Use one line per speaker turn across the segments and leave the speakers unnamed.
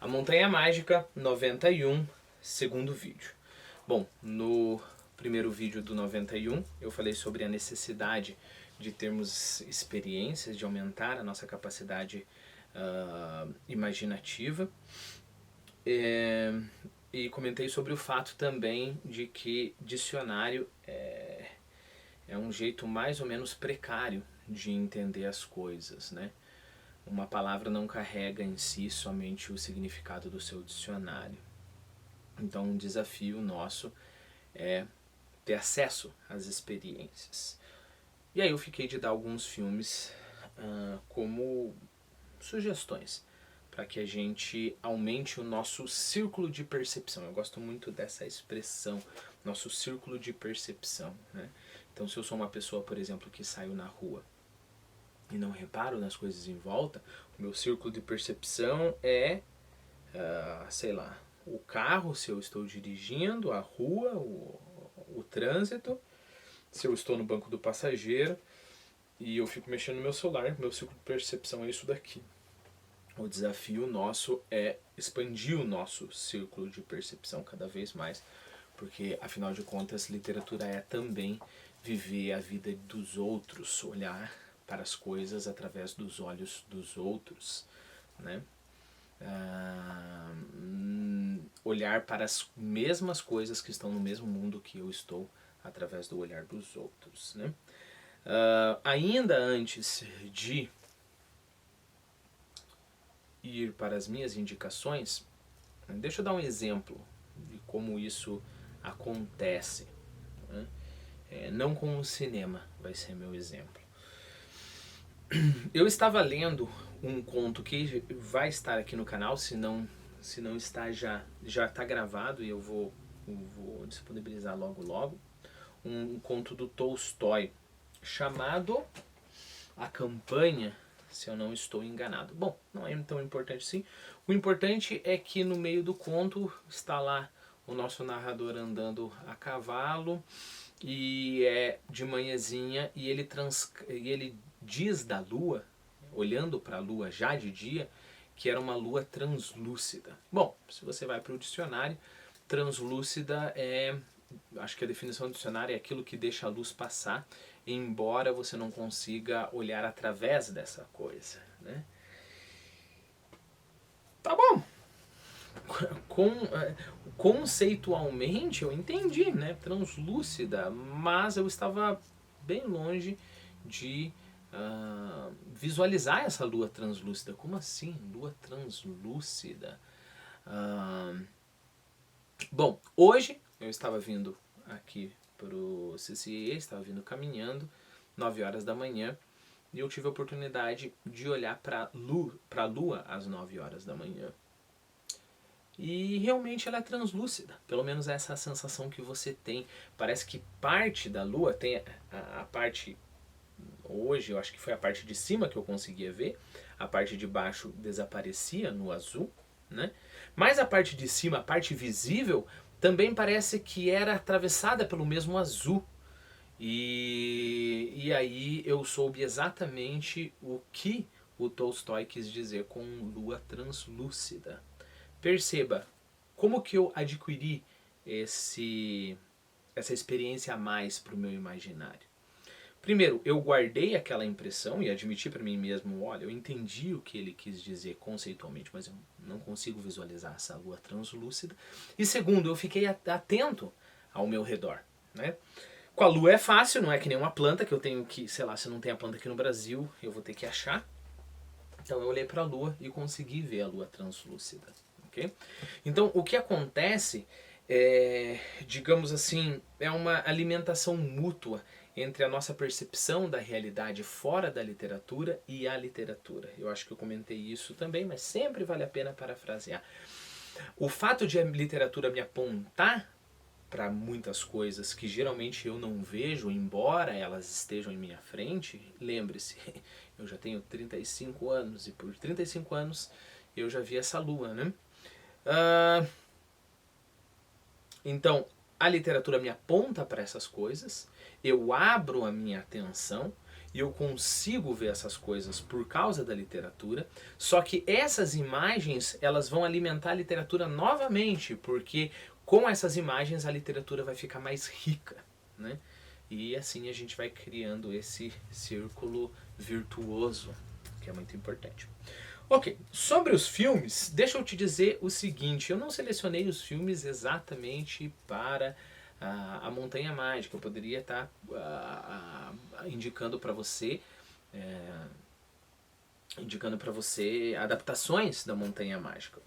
A Montanha Mágica 91, segundo vídeo. Bom, no primeiro vídeo do 91 eu falei sobre a necessidade de termos experiências, de aumentar a nossa capacidade imaginativa. E comentei sobre o fato também de que dicionário é um jeito mais ou menos precário de entender as coisas, né? Uma palavra não carrega em si somente o significado do seu dicionário. Então um desafio nosso é ter acesso às experiências. E aí eu fiquei de dar alguns filmes como sugestões para que a gente aumente o nosso círculo de percepção. Eu gosto muito dessa expressão, nosso círculo de percepção, né? Então se eu sou uma pessoa, por exemplo, que saiu na rua e não reparo nas coisas em volta, o meu círculo de percepção é, sei lá, o carro, se eu estou dirigindo, a rua, o trânsito, se eu estou no banco do passageiro e eu fico mexendo no meu celular, meu círculo de percepção é isso daqui. O desafio nosso é expandir o nosso círculo de percepção cada vez mais, porque afinal de contas literatura é também viver a vida dos outros, olhar para as coisas através dos olhos dos outros, né? Olhar para as mesmas coisas que estão no mesmo mundo que eu estou através do olhar dos outros, né? Ainda antes de ir para as minhas indicações, deixa eu dar um exemplo de como isso acontece, né? Não com o cinema vai ser meu exemplo. Eu estava lendo um conto que vai estar aqui no canal, se não está já está gravado e eu vou disponibilizar logo. Um conto do Tolstói chamado A Campanha, se eu não estou enganado. Bom, não é tão importante assim. O importante é que no meio do conto está lá o nosso narrador andando a cavalo e é de manhãzinha e ele diz da lua, olhando para a lua já de dia, que era uma lua translúcida. Bom, se você vai para o dicionário, translúcida acho que a definição do dicionário é aquilo que deixa a luz passar, embora você não consiga olhar através dessa coisa, né? Tá bom. Conceitualmente eu entendi, né? Translúcida, mas eu estava bem longe de visualizar essa lua translúcida. Como assim? Lua translúcida? Bom, hoje eu estava vindo aqui pro CCA, estava vindo caminhando, 9 horas da manhã, e eu tive a oportunidade de olhar para a lua às 9 horas da manhã. E realmente ela é translúcida, pelo menos essa é a sensação que você tem. Parece que parte da lua tem a parte, hoje eu acho que foi a parte de cima que eu conseguia ver, a parte de baixo desaparecia no azul, né? Mas a parte de cima, a parte visível, também parece que era atravessada pelo mesmo azul. E aí eu soube exatamente o que o Tolstói quis dizer com lua translúcida. Perceba como que eu adquiri essa experiência a mais para o meu imaginário. Primeiro, eu guardei aquela impressão e admiti para mim mesmo, olha, eu entendi o que ele quis dizer conceitualmente, mas eu não consigo visualizar essa lua translúcida. E segundo, eu fiquei atento ao meu redor, né? Com a lua é fácil, não é que nem uma planta que eu tenho que, sei lá, se não tem a planta aqui no Brasil, eu vou ter que achar. Então eu olhei para a lua e consegui ver a lua translúcida. Okay? Então o que acontece digamos assim, é uma alimentação mútua entre a nossa percepção da realidade fora da literatura e a literatura. Eu acho que eu comentei isso também, mas sempre vale a pena parafrasear. O fato de a literatura me apontar para muitas coisas que geralmente eu não vejo, embora elas estejam em minha frente, lembre-se, eu já tenho 35 anos e por 35 anos eu já vi essa lua, né? Então, a literatura me aponta para essas coisas, eu abro a minha atenção e eu consigo ver essas coisas por causa da literatura, só que essas imagens elas vão alimentar a literatura novamente, porque com essas imagens a literatura vai ficar mais rica, né? E assim a gente vai criando esse círculo virtuoso, que é muito importante. Ok, sobre os filmes, deixa eu te dizer o seguinte, eu não selecionei os filmes exatamente para a Montanha Mágica, eu poderia estar indicando para você adaptações da Montanha Mágica.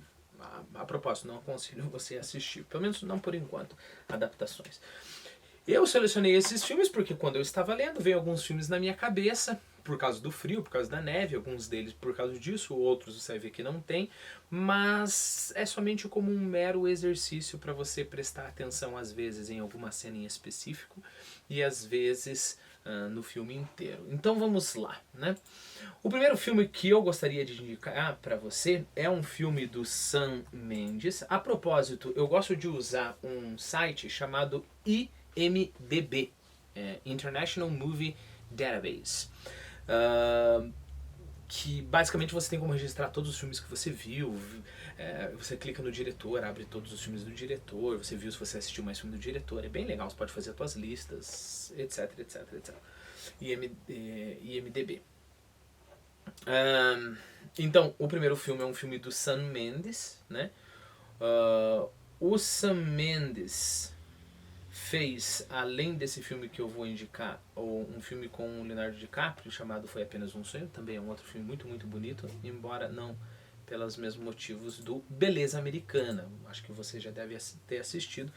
A propósito, não aconselho você a assistir, pelo menos não por enquanto, adaptações. Eu selecionei esses filmes porque quando eu estava lendo, veio alguns filmes na minha cabeça, por causa do frio, por causa da neve, alguns deles por causa disso, outros você vai ver que não tem, mas é somente como um mero exercício para você prestar atenção às vezes em alguma cena em específico e às vezes no filme inteiro. Então vamos lá, né? O primeiro filme que eu gostaria de indicar para você é um filme do Sam Mendes. A propósito, eu gosto de usar um site chamado IMDb, International Movie Database, que basicamente você tem como registrar todos os filmes que você viu, você clica no diretor, abre todos os filmes do diretor, você viu se você assistiu mais filme do diretor, é bem legal, você pode fazer as suas listas, etc, etc, etc. IMDb. Então, o primeiro filme é um filme do Sam Mendes, né? O Sam Mendes fez, além desse filme que eu vou indicar, um filme com o Leonardo DiCaprio chamado Foi Apenas um Sonho, também é um outro filme muito, muito bonito, embora não pelos mesmos motivos do Beleza Americana. Acho que você já deve ter assistido.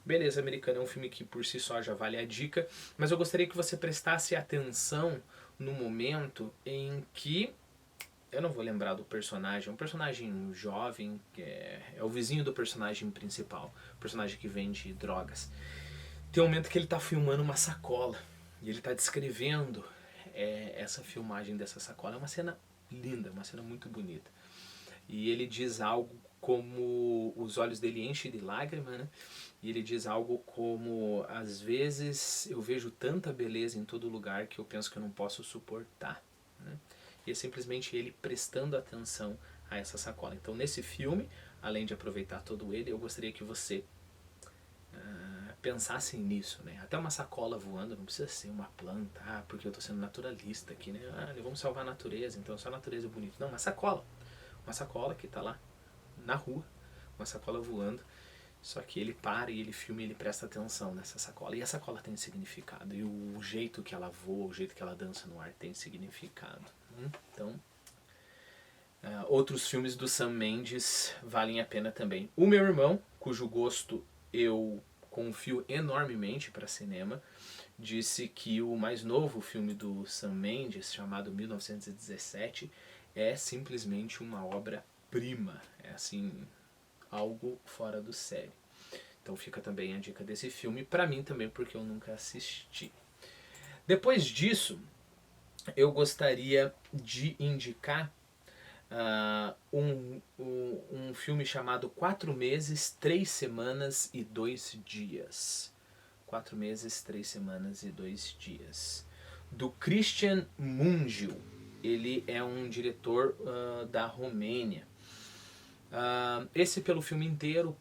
Beleza Americana é um filme que por si só já vale a dica, mas eu gostaria que você prestasse atenção no momento em que eu não vou lembrar do personagem, é um personagem jovem, que é o vizinho do personagem principal, o personagem que vende drogas. Tem um momento que ele está filmando uma sacola e ele está descrevendo essa filmagem dessa sacola. É uma cena linda, uma cena muito bonita. E ele diz algo como os olhos dele enchem de lágrimas, né? E ele diz algo como: às vezes eu vejo tanta beleza em todo lugar que eu penso que eu não posso suportar, né? E é simplesmente ele prestando atenção a essa sacola. Então nesse filme, além de aproveitar todo ele, eu gostaria que você pensassem nisso, né? Até uma sacola voando não precisa ser uma planta, porque eu estou sendo naturalista aqui, né? Vamos salvar a natureza, então só a natureza é bonita. Não, uma sacola que está lá na rua, uma sacola voando, só que ele para e ele filma e ele presta atenção nessa sacola. E a sacola tem significado, e o jeito que ela voa, o jeito que ela dança no ar tem significado. Então, outros filmes do Sam Mendes valem a pena também. O Meu Irmão, cujo gosto eu confio enormemente para cinema, disse que o mais novo filme do Sam Mendes, chamado 1917, é simplesmente uma obra-prima. É assim, algo fora do sério. Então fica também a dica desse filme, para mim também, porque eu nunca assisti. Depois disso, eu gostaria de indicar um filme chamado 4 meses, 3 semanas e 2 dias. 4 meses, 3 semanas e 2 dias. Do Cristian Mungiu. Ele é um diretor da Romênia. Esse pelo filme inteiro,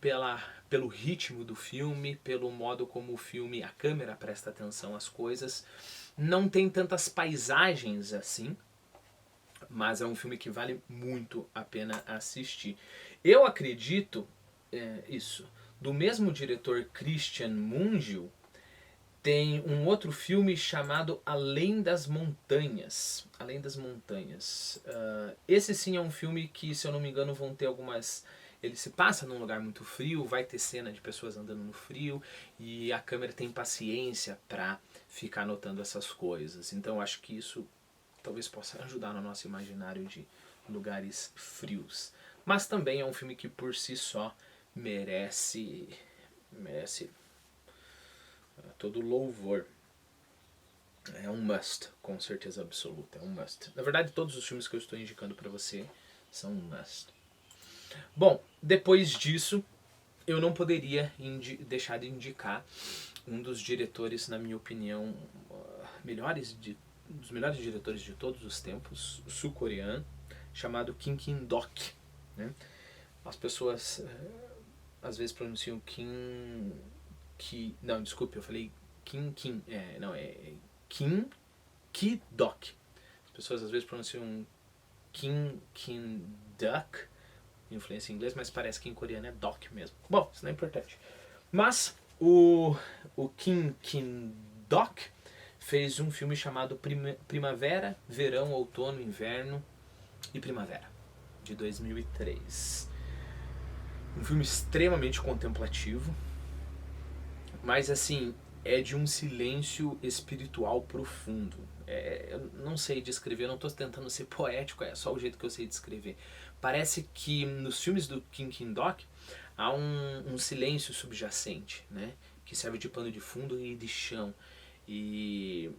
pelo ritmo do filme, pelo modo como o filme, a câmera presta atenção às coisas. Não tem tantas paisagens assim, mas é um filme que vale muito a pena assistir. Eu acredito, do mesmo diretor Cristian Mungiu, tem um outro filme chamado Além das Montanhas. Além das Montanhas. Esse sim é um filme que, se eu não me engano, vão ter algumas... Ele se passa num lugar muito frio, vai ter cena de pessoas andando no frio, e a câmera tem paciência para ficar notando essas coisas. Então acho que isso talvez possa ajudar no nosso imaginário de lugares frios. Mas também é um filme que por si só merece todo louvor. É um must, com certeza absoluta, é um must. Na verdade, todos os filmes que eu estou indicando para você são um must. Bom, depois disso, eu não poderia deixar de indicar um dos diretores, na minha opinião, melhores dos melhores diretores de todos os tempos, sul-coreano, chamado Kim Ki-dok, né? As pessoas às vezes pronunciam não, desculpe, eu falei Kim, Kim Ki-dok. As pessoas às vezes pronunciam Kim Ki-duk, influência em inglês, mas parece que em coreano é Dok mesmo. Bom, isso não é importante. Mas o Kim Ki-dok fez um filme chamado Primavera, Verão, Outono, Inverno e Primavera, de 2003. Um filme extremamente contemplativo, mas assim, é de um silêncio espiritual profundo. Eu não sei descrever, eu não estou tentando ser poético, é só o jeito que eu sei descrever. Parece que nos filmes do Kim Ki-dok há um silêncio subjacente, né? Que serve de pano de fundo e de chão. E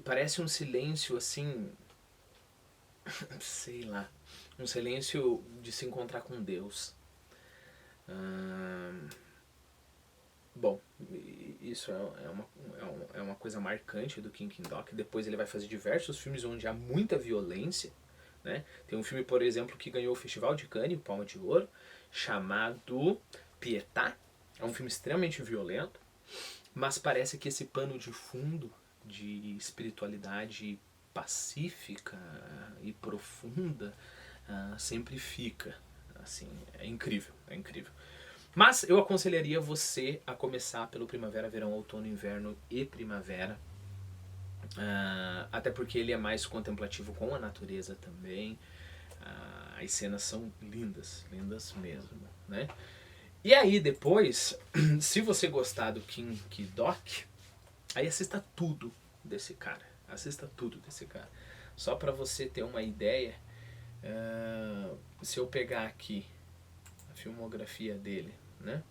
parece um silêncio assim, sei lá, um silêncio de se encontrar com Deus. Bom, isso é uma coisa marcante do Kim Ki-dok. Depois ele vai fazer diversos filmes onde há muita violência, né? Tem um filme, por exemplo, que ganhou o Festival de Cannes, o Palma de Ouro, chamado Pietà. É um filme extremamente violento, mas parece que esse pano de fundo de espiritualidade pacífica e profunda sempre fica. Assim, é incrível, é incrível. Mas eu aconselharia você a começar pelo Primavera, Verão, Outono, Inverno e Primavera. Até porque ele é mais contemplativo com a natureza também. As cenas são lindas, lindas mesmo, né? E aí depois, se você gostar do Kim Ki-dok, aí assista tudo desse cara. Assista tudo desse cara. Só para você ter uma ideia, se eu pegar aqui a filmografia dele, né?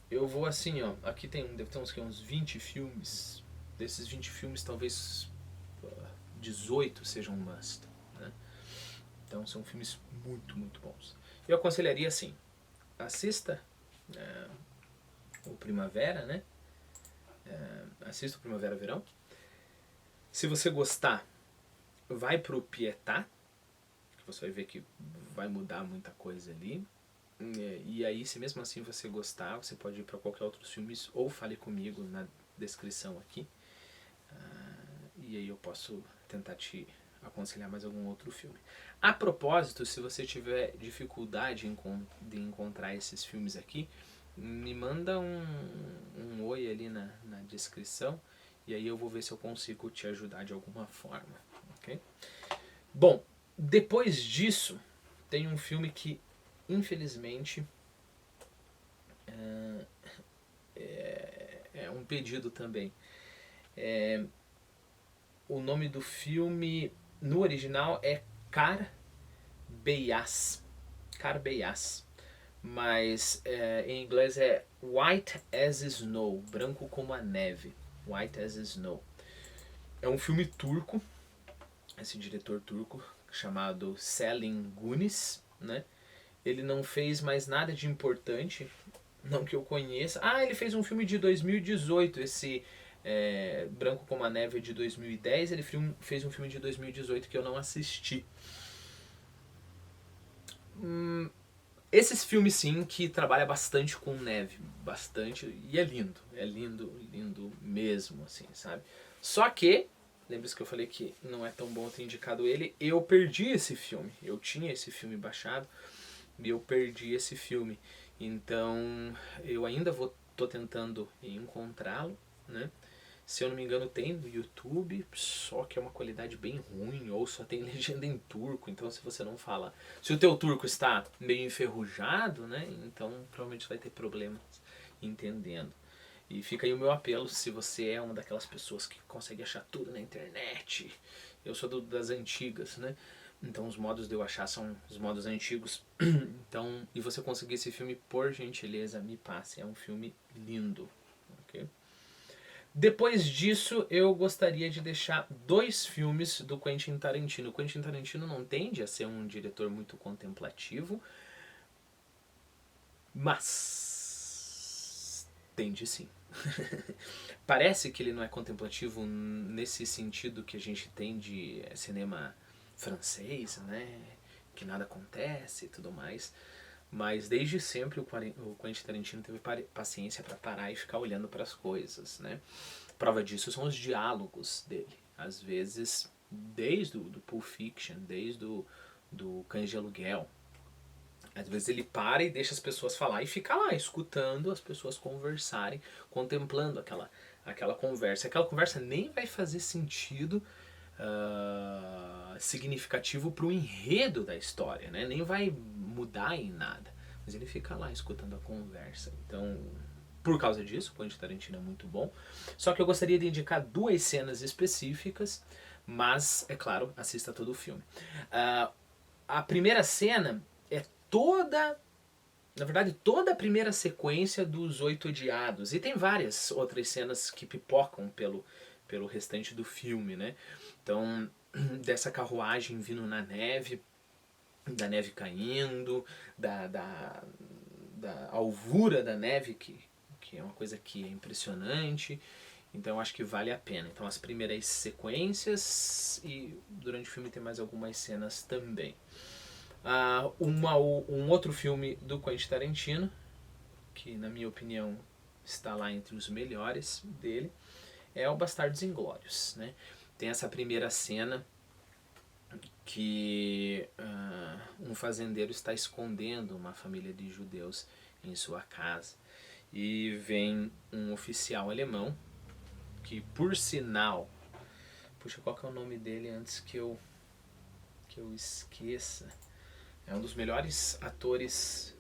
Eu vou assim, ó. Aqui deve ter uns 20 filmes. Desses 20 filmes, talvez 18 sejam must, né? Então são filmes muito, muito bons. Eu aconselharia assim, assista o Primavera, né? Assista o Primavera Verão. Se você gostar, vai pro Pietà, que você vai ver que vai mudar muita coisa ali. E aí, se mesmo assim você gostar, você pode ir para qualquer outros filmes ou fale comigo na descrição aqui. E aí eu posso tentar te aconselhar mais algum outro filme. A propósito, se você tiver dificuldade de encontrar esses filmes aqui, me manda um oi ali na descrição e aí eu vou ver se eu consigo te ajudar de alguma forma, ok? Bom, depois disso, tem um filme que, infelizmente, é um pedido também. O nome do filme, no original, é Car Beyaz. Car Beyaz. Mas em inglês é White as Snow, branco como a neve. White as Snow. É um filme turco, esse diretor turco, chamado Selin Güniz, né? Ele não fez mais nada de importante, não que eu conheça. Ele fez um filme de 2018, esse Branco como a Neve de 2010. Ele fez um filme de 2018 que eu não assisti. Esses filmes sim que trabalha bastante com neve, bastante, e é lindo, lindo mesmo, assim, sabe? Só que, lembre-se que eu falei que não é tão bom ter indicado ele, eu perdi esse filme, eu tinha esse filme baixado e eu perdi esse filme, então eu ainda tô tentando encontrá-lo, né? Se eu não me engano tem no YouTube, só que é uma qualidade bem ruim, ou só tem legenda em turco, então se você não fala... Se o teu turco está meio enferrujado, né, então provavelmente vai ter problemas entendendo. E fica aí o meu apelo, se você é uma daquelas pessoas que consegue achar tudo na internet, eu sou das antigas, né, então os modos de eu achar são os modos antigos, então, e você conseguir esse filme, por gentileza, me passe, é um filme lindo, ok? Depois disso, eu gostaria de deixar 2 filmes do Quentin Tarantino. O Quentin Tarantino não tende a ser um diretor muito contemplativo, mas tende sim. Parece que ele não é contemplativo nesse sentido que a gente tem de cinema francês, né? Que nada acontece e tudo mais. Mas desde sempre o Quentin Tarantino teve paciência para parar e ficar olhando para as coisas, né? Prova disso são os diálogos dele. Às vezes, desde do Pulp Fiction, desde do Cães de Aluguel, às vezes ele para e deixa as pessoas falar e fica lá escutando as pessoas conversarem, contemplando aquela conversa. Aquela conversa nem vai fazer sentido significativo para o enredo da história, né? Nem vai mudar em nada. Mas ele fica lá escutando a conversa. Então, por causa disso, o Quentin Tarantino é muito bom. Só que eu gostaria de indicar duas cenas específicas, mas, é claro, assista todo o filme. A primeira cena é na verdade, toda a primeira sequência dos Oito Odiados. E tem várias outras cenas que pipocam pelo restante do filme, né? Então, dessa carruagem vindo na neve, da neve caindo, da alvura da neve, que é uma coisa que é impressionante. Então acho que vale a pena. Então as primeiras sequências e durante o filme tem mais algumas cenas também. Um outro filme do Quentin Tarantino, que na minha opinião está lá entre os melhores dele, é o Bastardos Inglórios, né? Tem essa primeira cena que um fazendeiro está escondendo uma família de judeus em sua casa e vem um oficial alemão que, por sinal, puxa, qual que é o nome dele antes que eu esqueça? É um dos melhores atores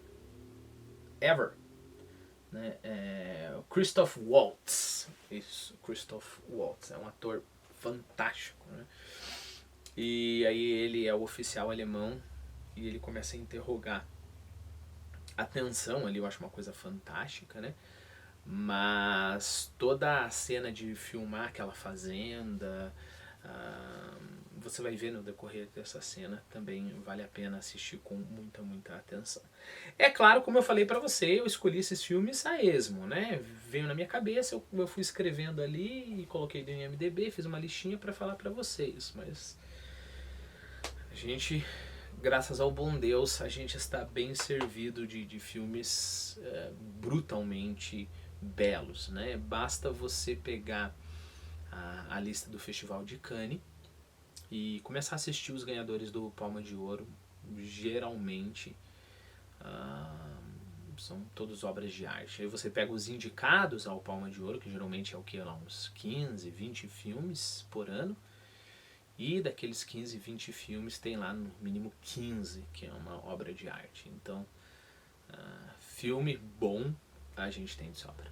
ever, né? O Christoph Waltz. Isso, Christoph Waltz. É um ator fantástico, né? E aí ele é o oficial alemão e ele começa a interrogar. A tensão ali eu acho uma coisa fantástica, né? Mas toda a cena de filmar aquela fazenda, você vai ver no decorrer dessa cena, também vale a pena assistir com muita atenção. É claro, como eu falei pra você, eu escolhi esses filmes a esmo, né? Veio na minha cabeça, eu fui escrevendo ali e coloquei no IMDb, fiz uma listinha pra falar pra vocês, mas a gente, graças ao bom Deus, a gente está bem servido de filmes brutalmente belos, né? Basta você pegar a lista do Festival de Cannes e começar a assistir os ganhadores do Palma de Ouro. Geralmente são todas obras de arte. Aí você pega os indicados ao Palma de Ouro, que geralmente é o que? Uns 15, 20 filmes por ano. E daqueles 15, 20 filmes tem lá no mínimo 15 que é uma obra de arte. Então, filme bom a gente tem de sobra.